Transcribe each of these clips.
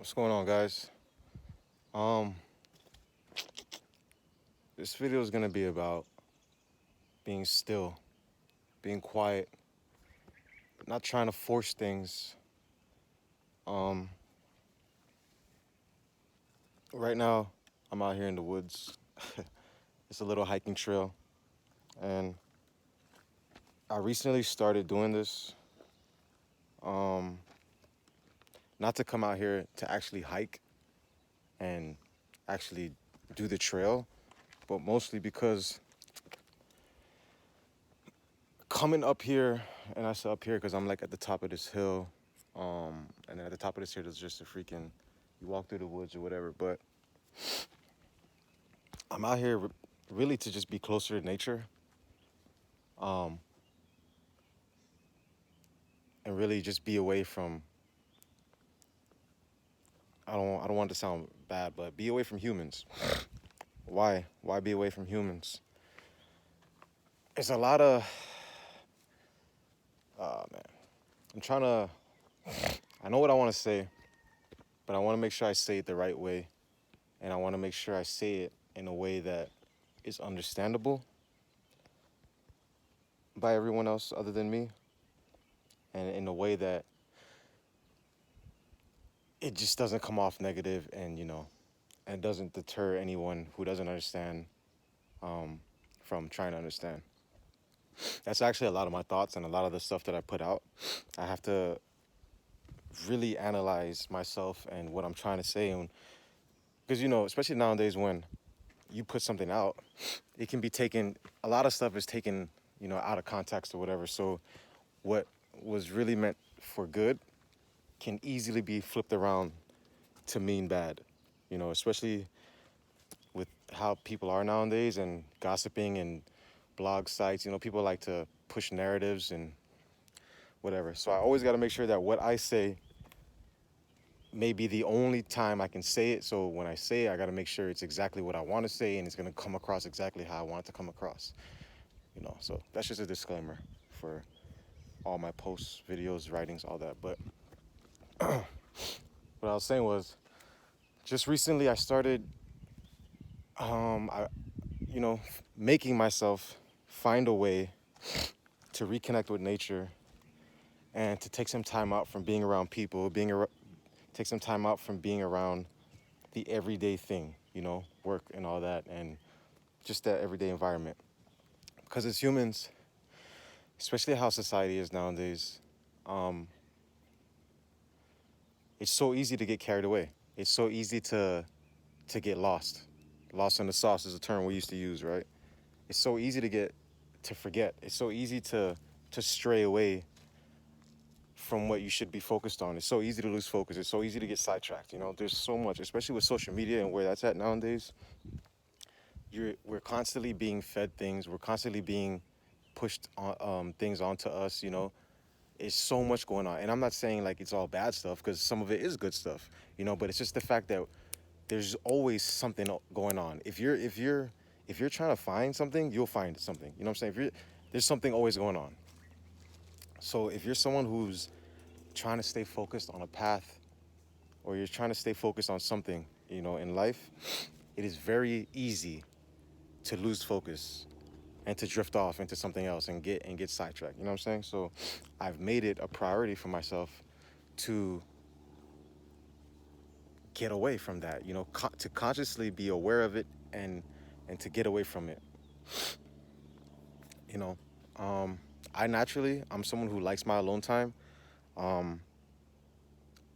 What's going on, guys? Um, this video is gonna be about being still, being quiet, not trying to force things. Um, right now, I'm out here in the woods. It's a little hiking trail, and I recently started doing this. Um, not to come out here to actually hike and actually do the trail, but mostly because coming up here, and I say up here because I'm like at the top of this hill, and then at the top of this hill there's just a freaking, you walk through the woods or whatever. But I'm out here really to just be closer to nature, um, and really just be away from. I don't want to sound bad, but be away from humans. Why? Why be away from humans? It's a lot of. Man, I'm trying to. I know what I want to say, but I want to make sure I say it the right way, and I want to make sure I say it in a way that is understandable by everyone else other than me, and in a way that it just doesn't come off negative, and and doesn't deter anyone who doesn't understand, um, from trying to understand. That's actually a lot of my thoughts and a lot of the stuff that I put out. I have to really analyze myself and what I'm trying to say, and because especially nowadays when you put something out, it can be taken. A lot of stuff is taken, out of context or whatever. So what was really meant for good can easily be flipped around to mean bad, especially with how people are nowadays and gossiping and blog sites. People like to push narratives and whatever. So I always got to make sure that what I say may be the only time I can say it. So when I say it, I got to make sure it's exactly what I want to say and it's going to come across exactly how I want it to come across. So that's just a disclaimer for all my posts, videos, writings, all that. But what I was saying was, just recently I started, I, making myself find a way to reconnect with nature and to take some time out from being around people, take some time out from being around the everyday thing, work and all that, and just that everyday environment. Because as humans, especially how society is nowadays, um, it's so easy to get carried away. It's so easy to get lost. Lost in the sauce is a term we used to use, right? It's so easy to forget. It's so easy to stray away from what you should be focused on. It's so easy to lose focus. It's so easy to get sidetracked. There's so much, especially with social media and where that's at nowadays. We're constantly being fed things. We're constantly being pushed on, things onto us. It's so much going on, and I'm not saying like it's all bad stuff because some of it is good stuff. But it's just the fact that there's always something going on. If you're trying to find something, you'll find something. You know what I'm saying? There's something always going on. So if you're someone who's trying to stay focused on a path, or you're trying to stay focused on something, in life, it is very easy to lose focus and to drift off into something else and get sidetracked. You know what I'm saying? So I've made it a priority for myself to get away from that, to consciously be aware of it and to get away from it. You know, um, I'm someone who likes my alone time. Um,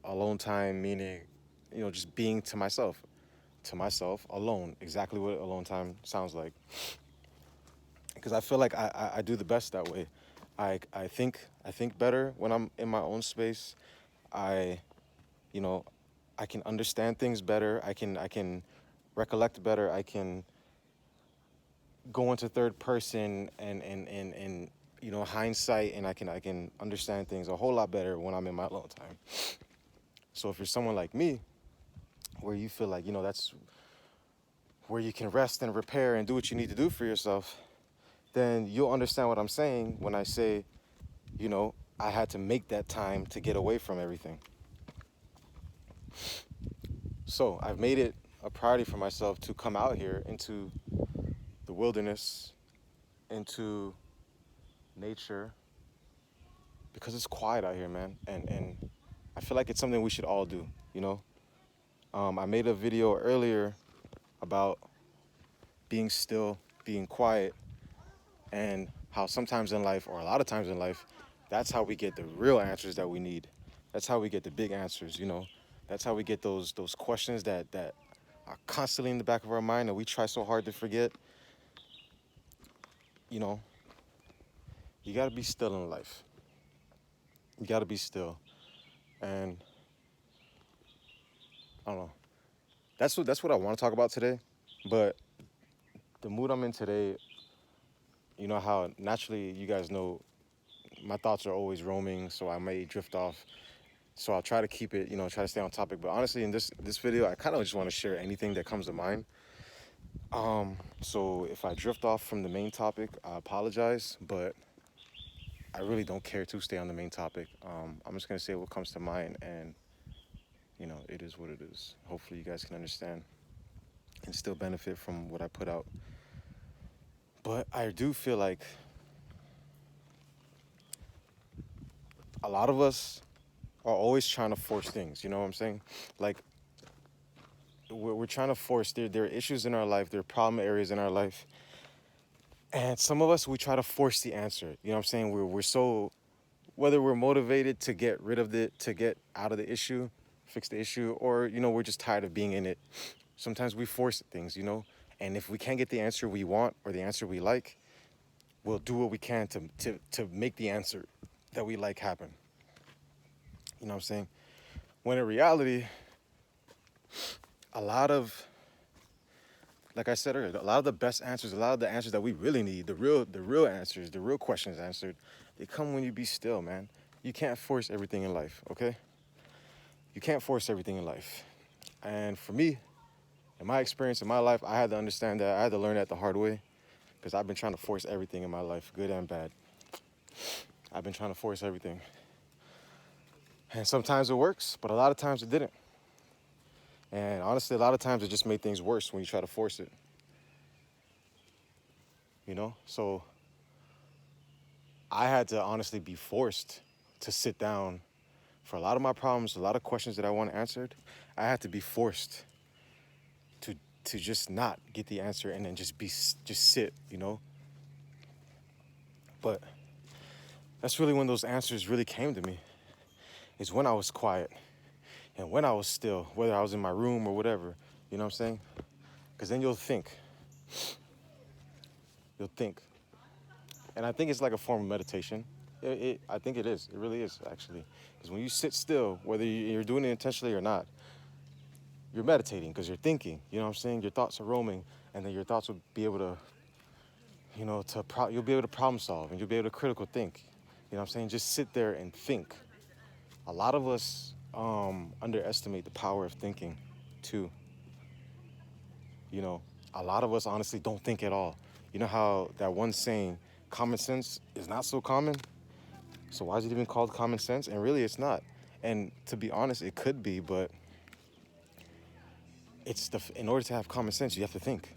Alone time meaning, just being to myself alone. Exactly what alone time sounds like. Because I feel like I do the best that way. I think better when I'm in my own space. I you know I can understand things better. I can recollect better. I can go into third person and hindsight, and I can understand things a whole lot better when I'm in my alone time. So if you're someone like me, where you feel like that's where you can rest and repair and do what you need to do for yourself, then you'll understand what I'm saying when I say, I had to make that time to get away from everything. So I've made it a priority for myself to come out here into the wilderness, into nature, because it's quiet out here, man. And I feel like it's something we should all do, you know? I made a video earlier about being still, being quiet, and how sometimes in life, or a lot of times in life, that's how we get the real answers that we need. That's how we get the big answers, you know? That's how we get those questions that are constantly in the back of our mind that we try so hard to forget. You know, you gotta be still in life. You gotta be still. And I don't know. That's what I want to talk about today. But the mood I'm in today, you know how naturally you guys know my thoughts are always roaming, so I may drift off. So I'll try to keep it, you know, try to stay on topic. But honestly, in this video, I kind of just want to share anything that comes to mind. So if I drift off from the main topic, I apologize, but I really don't care to stay on the main topic. I'm just gonna say what comes to mind, and you know, it is what it is. Hopefully, you guys can understand and still benefit from what I put out. But I do feel like a lot of us are always trying to force things. You know what I'm saying? Like we're trying to force. There are issues in our life. There are problem areas in our life, and some of us we try to force the answer. You know what I'm saying? We're so, whether we're motivated to get rid of it, to get out of the issue, fix the issue, or you know we're just tired of being in it. Sometimes we force things, you know, and if we can't get the answer we want or the answer we like, we'll do what we can to make the answer that we like happen. You know what I'm saying? When in reality, a lot of, like I said earlier, a lot of the best answers, a lot of the answers that we really need, the real answers, the real questions answered, they come when you be still, man. You can't force everything in life, okay? You can't force everything in life. And for me, in my experience in my life, I had to understand that. I had to learn that the hard way because I've been trying to force everything in my life, good and bad. I've been trying to force everything. And sometimes it works, but a lot of times it didn't. And honestly, a lot of times it just made things worse when you try to force it. You know? So I had to honestly be forced to sit down for a lot of my problems, a lot of questions that I want answered. I had to be forced to just not get the answer and then just sit, you know? But that's really when those answers really came to me, is when I was quiet and when I was still, whether I was in my room or whatever, you know what I'm saying? Because then you'll think. You'll think. And I think it's like a form of meditation. I think it is. It really is, actually. Because when you sit still, whether you're doing it intentionally or not, you're meditating because you're thinking. You know what I'm saying? Your thoughts are roaming, and then your thoughts will be able to, you know, you'll be able to problem solve, and you'll be able to critical think. You know what I'm saying? Just sit there and think. A lot of us underestimate the power of thinking, too. You know, a lot of us honestly don't think at all. You know how that one saying, common sense is not so common? So why is it even called common sense? And really, it's not. And to be honest, it could be, but in order to have common sense, you have to think,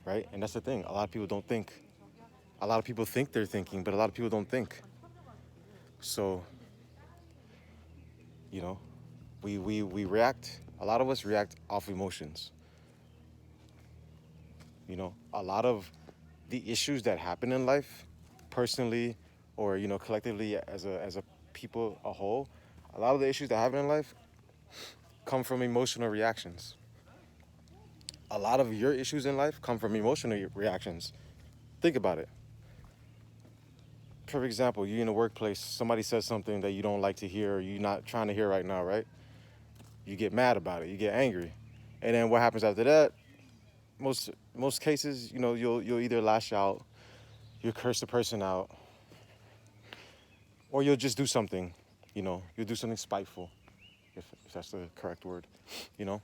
right? And that's the thing. A lot of people don't think. A lot of people think they're thinking, but a lot of people don't think. So, you know, we react. A lot of us react off emotions. You know, a lot of the issues that happen in life, personally, or you know, collectively as a people a whole, a lot of the issues that happen in life come from emotional reactions. A lot of your issues in life come from emotional reactions. Think about it. For example, you're in a workplace, somebody says something that you don't like to hear or you're not trying to hear right now, right? You get mad about it, you get angry. And then what happens after that? Most cases, you know, you'll either lash out, you'll curse the person out, or you'll just do something, you know, you'll do something spiteful, if that's the correct word, you know?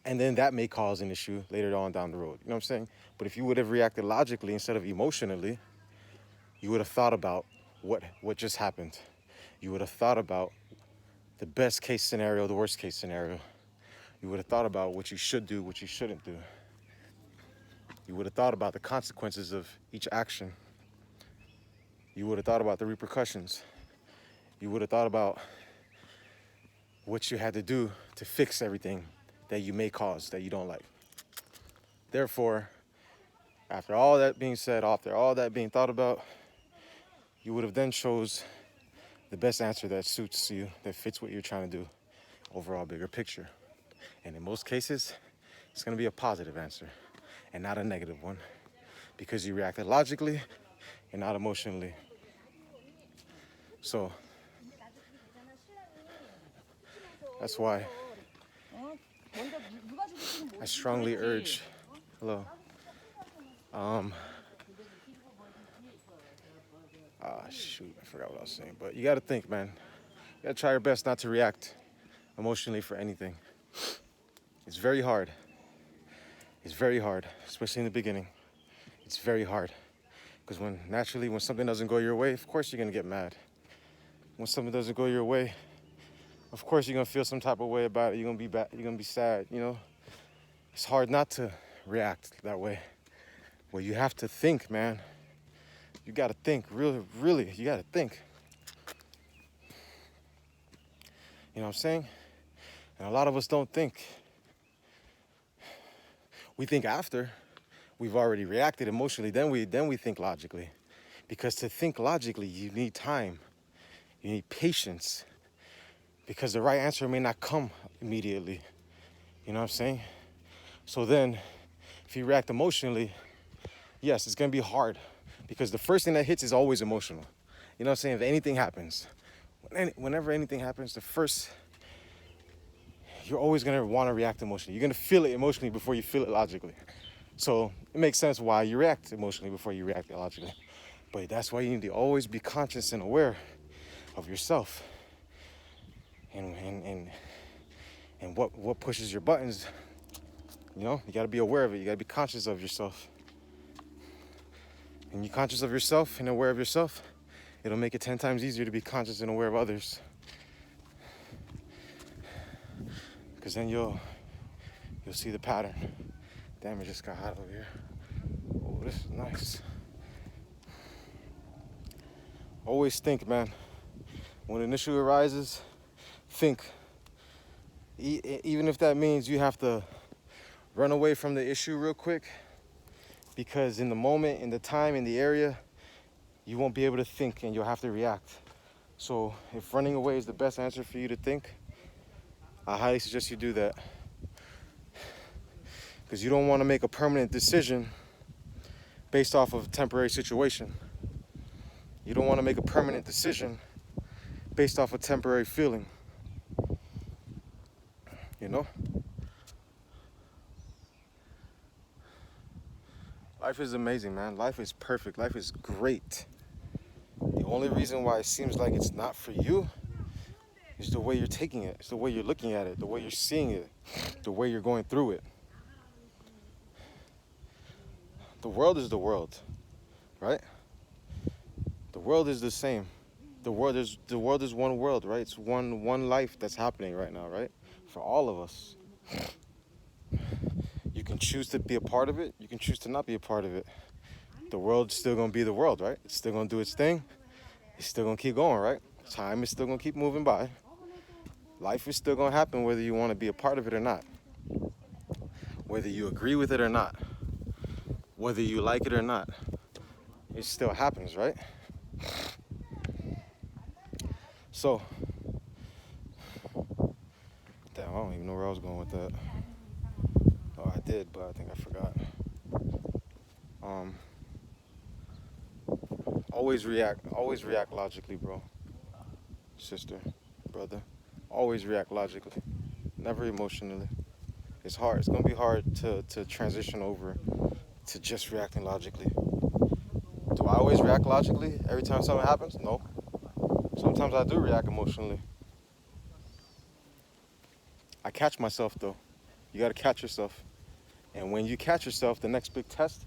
And then that may cause an issue later on down the road, you know what I'm saying? But if you would have reacted logically instead of emotionally, you would have thought about what just happened. You would have thought about the best case scenario, the worst case scenario. You would have thought about what you should do, what you shouldn't do. You would have thought about the consequences of each action. You would have thought about the repercussions. You would have thought about what you had to do to fix everything that you may cause that you don't like. Therefore, after all that being said, after all that being thought about, you would have then chose the best answer that suits you, that fits what you're trying to do, overall bigger picture. And in most cases, it's gonna be a positive answer and not a negative one, because you reacted logically and not emotionally. So that's why I strongly urge, hello, shoot, I forgot what I was saying, but you gotta think, man. You gotta try your best not to react emotionally for anything. It's very hard. It's very hard, especially in the beginning. It's very hard. Because when something doesn't go your way, of course you're gonna get mad. When something doesn't go your way, of course you're gonna feel some type of way about it. You're gonna be bad, you're gonna be sad, you know? It's hard not to react that way. Well, you have to think, man. You gotta think, really, you gotta think. You know what I'm saying? And a lot of us don't think. We think after we've already reacted emotionally, then we think logically. Because to think logically, you need time. You need patience. Because the right answer may not come immediately. You know what I'm saying? So then, if you react emotionally, yes, it's gonna be hard. Because the first thing that hits is always emotional. You know what I'm saying? If anything happens, whenever anything happens, you're always gonna wanna react emotionally. You're gonna feel it emotionally before you feel it logically. So it makes sense why you react emotionally before you react logically. But that's why you need to always be conscious and aware of yourself. And what pushes your buttons, you know? You gotta be aware of it. You gotta be conscious of yourself. And you're conscious of yourself and aware of yourself, it'll make it 10 times easier to be conscious and aware of others. Because then you'll see the pattern. Damn, it just got hot over here. Oh, this is nice. Always think, man. When an issue arises, think. Even if that means you have to run away from the issue real quick, because in the moment, in the time, in the area, you won't be able to think and you'll have to react. So if running away is the best answer for you to think, I highly suggest you do that. Because you don't want to make a permanent decision based off of a temporary situation. You don't want to make a permanent decision based off a temporary feeling. You know? Life is amazing, man. Life is perfect. Life is great. The only reason why it seems like it's not for you is the way you're taking it. It's the way you're looking at it, the way you're seeing it, the way you're going through it. The world is the world, right? The world is the same. The world is one world, right? It's one life that's happening right now, right? For all of us. You can choose to be a part of it. You can choose to not be a part of it. The world's still gonna be the world, right? It's still gonna do its thing. It's still gonna keep going, right? Time is still gonna keep moving by. Life is still gonna happen whether you wanna be a part of it or not. Whether you agree with it or not. Whether you like it or not. It still happens, right? So, damn, I don't even know where I was going with that. Oh, I did, but I think I forgot. Always react logically, bro. Sister, brother. Always react logically, never emotionally. It's hard. It's gonna be hard to transition over to just reacting logically. Do I always react logically every time something happens? No. Sometimes I do react emotionally. I catch myself though. You gotta catch yourself. And when you catch yourself, the next big test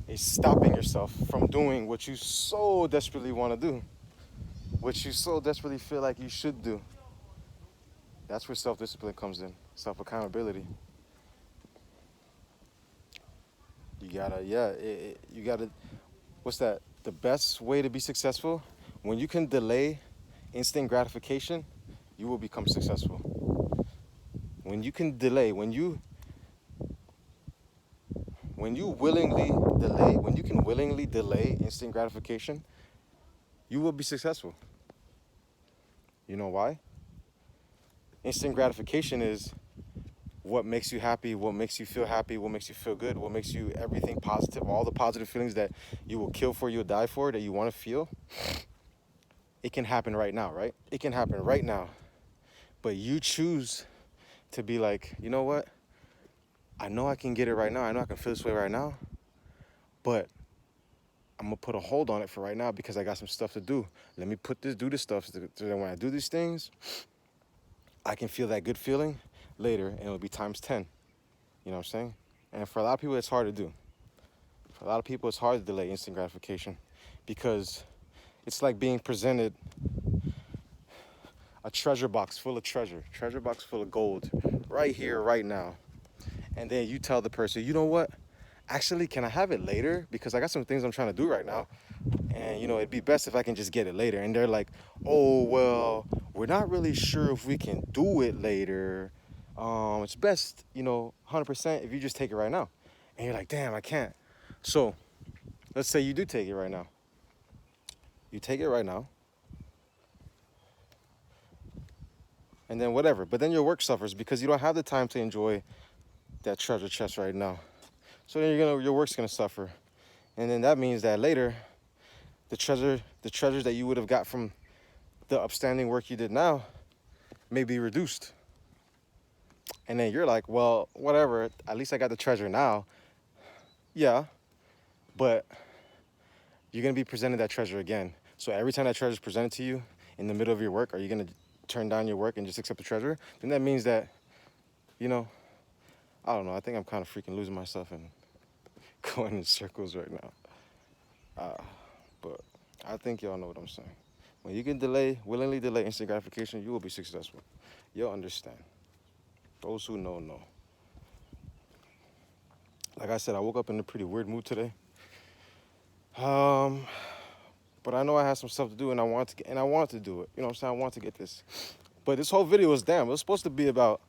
is stopping yourself from doing what you so desperately want to do, what you so desperately feel like you should do. That's where self-discipline comes in, self-accountability. You gotta, yeah, you gotta, what's that? The best way to be successful, when you can delay instant gratification, you will become successful. When you can delay, when you can willingly delay instant gratification, you will be successful. You know why? Instant gratification is what makes you happy, what makes you feel happy, what makes you feel good, what makes you everything positive, all the positive feelings that you will kill for, you'll die for, that you want to feel. It can happen right now, right? It can happen right now. But you choose to be like, you know what? I know I can get it right now. I know I can feel this way right now. But I'm gonna put a hold on it for right now because I got some stuff to do. Let me do this stuff so that when I do these things, I can feel that good feeling later and it'll be times 10. You know what I'm saying? And for a lot of people, it's hard to do. For a lot of people, it's hard to delay instant gratification because it's like being presented a treasure box full of treasure box full of gold right here, right now. And then you tell the person, you know what? Actually, can I have it later? Because I got some things I'm trying to do right now. And, it'd be best if I can just get it later. And they're like, oh, well, we're not really sure if we can do it later. It's best, 100% if you just take it right now. And you're like, damn, I can't. So let's say you do take it right now. You take it right now. And then whatever. But then your work suffers because you don't have the time to enjoy that treasure chest right now. So then your work's gonna suffer. And then that means that later, the treasures that you would have got from the upstanding work you did now may be reduced. And then you're like, well, whatever, at least I got the treasure now. Yeah, but you're gonna be presented that treasure again. So every time that treasure is presented to you in the middle of your work, are you gonna turn down your work and just accept the treasure? Then that means that, I don't know, I think I'm kind of freaking losing myself and going in circles right now. But I think y'all know what I'm saying. When you can willingly delay instant gratification, you will be successful. You'll understand. Those who know, know. Like I said, I woke up in a pretty weird mood today. But I know I had some stuff to do and I want to do it. You know what I'm saying? I want to get this. But this whole video was it was supposed to be about